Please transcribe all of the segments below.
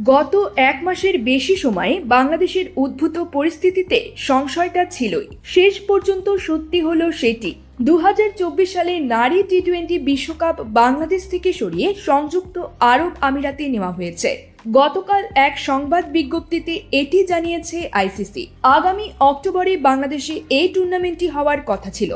গত এক মাসের বেশি সময়ে বাংলাদেশের উদ্ভূত পরিস্থিতিতে সংশয়টা ছিলই, শেষ পর্যন্ত সত্যি হলো সেটি। 2024 সালে নারী টি-20 বিশ্বকাপ বাংলাদেশ থেকে সরিয়ে সংযুক্ত আরব আমিরাতে নেওয়া হয়েছে। গতকাল এক সংবাদ বিজ্ঞপ্তিতে এটি জানিয়েছে আইসিসি। আগামী অক্টোবরে বাংলাদেশে এই টুর্নামেন্টটি হওয়ার কথা ছিল।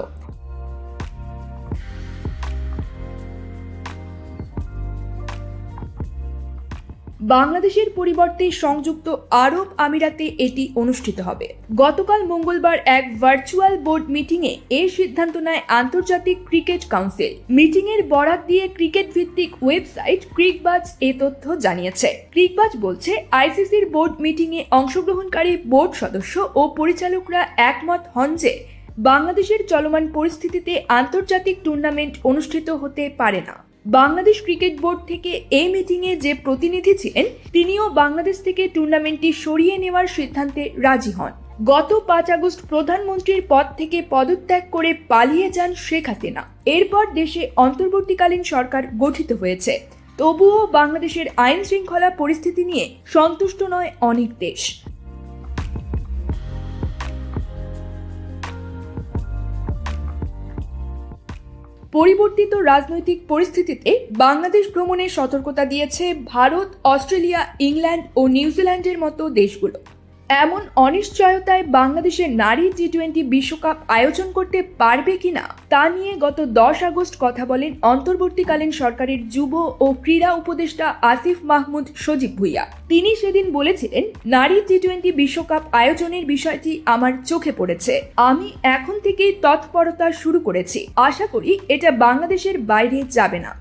বাংলাদেশের পরিবর্তে সংযুক্ত আরব আমিরাতে এটি অনুষ্ঠিত হবে। গতকাল মঙ্গলবার এক ভার্চুয়াল বোর্ড মিটিংয়ে এই সিদ্ধান্ত নেয় আন্তর্জাতিক ক্রিকেট কাউন্সিল। মিটিংয়ের বরাত দিয়ে ক্রিকেট ভিত্তিক ওয়েবসাইট ক্রিকবাজ এ তথ্য জানিয়েছে। ক্রিকবাজ বলছে, আইসিসির বোর্ড মিটিংয়ে অংশগ্রহণকারী বোর্ড সদস্য ও পরিচালকরা একমত হন যে বাংলাদেশের চলমান পরিস্থিতিতে আন্তর্জাতিক টুর্নামেন্ট অনুষ্ঠিত হতে পারে না। বাংলাদেশ ক্রিকেট বোর্ড থেকে এই মিটিংয়ে যে প্রতিনিধি ছিলেন তিনিও বাংলাদেশ থেকে টুর্নামেন্টটি সরিয়ে নেওয়ার সিদ্ধান্তে রাজি হন। গত 5 আগস্ট প্রধানমন্ত্রীর পদ থেকে পদত্যাগ করে পালিয়ে যান শেখ হাসিনা। এরপর দেশে অন্তর্বর্তীকালীন সরকার গঠিত হয়েছে। তবুও বাংলাদেশের আইন শৃঙ্খলা পরিস্থিতি নিয়ে সন্তুষ্ট নয় অনেক দেশ। পরিবর্তিত রাজনৈতিক পরিস্থিতিতে বাংলাদেশ ভ্রমণে সতর্কতা দিয়েছে ভারত, অস্ট্রেলিয়া, ইংল্যান্ড ও নিউজিল্যান্ডের মতো দেশগুলো। এমন অনিশ্চয়তায় বাংলাদেশের নারী টি-20 বিশ্বকাপ আয়োজন করতে পারবে কিনা তা নিয়ে গত 10 আগস্ট কথা বলেন অন্তর্বর্তীকালীন সরকারের যুব ও ক্রীড়া উপদেষ্টা আসিফ মাহমুদ সজীব ভুইয়া। তিনি সেদিন বলেছিলেন, নারী টি-20 বিশ্বকাপ আয়োজনের বিষয়টি আমার চোখে পড়েছে। আমি এখন থেকেই তৎপরতা শুরু করেছি। আশা করি এটা বাংলাদেশের বাইরে যাবে না।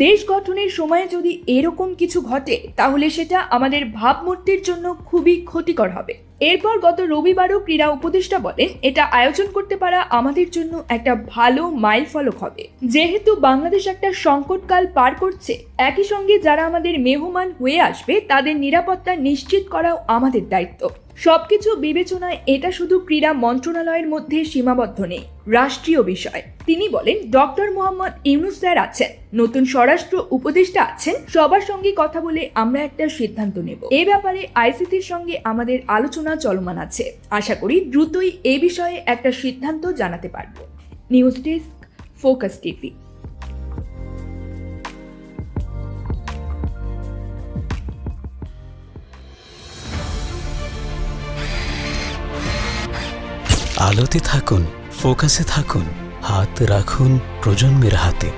দেশ গঠনের সময়ে যদি এরকম কিছু ঘটে তাহলে সেটা আমাদের ভাবমূর্তির জন্য খুবই ক্ষতিকর হবে। এরপর গত রবিবারও ক্রীড়া উপদেষ্টা বলেন, এটা আয়োজন করতে পারা আমাদের জন্য একটা ভালো মাইলফলক হবে। যেহেতু বাংলাদেশ একটা সংকটকাল পার করছে, একই সঙ্গে যারা আমাদের মেহমান হয়ে আসবে তাদের নিরাপত্তা নিশ্চিত করাও আমাদের দায়িত্ব। সবকিছু বিবেচনায় এটা শুধু ক্রীড়া মন্ত্রণালয়ের মধ্যে সীমাবদ্ধ নেই, রাষ্ট্রীয় বিষয়। তিনি বলেন, ডক্টর মোহাম্মদ ইউনূস স্যার আছেন, নতুন স্বরাষ্ট্র উপদেষ্টা আছেন, সবার সঙ্গে কথা বলে আমরা একটা সিদ্ধান্ত নেব। এ ব্যাপারে আইসিসির সঙ্গে আমাদের আলোচনা চলমান আছে। আশা করি দ্রুতই এ বিষয়ে একটা সিদ্ধান্ত জানাতে পারব। News desk, focus TV. আলোতে থাকুন, ফোকাসে থাকুন, হাত রাখুন প্রজন্মের হাতে।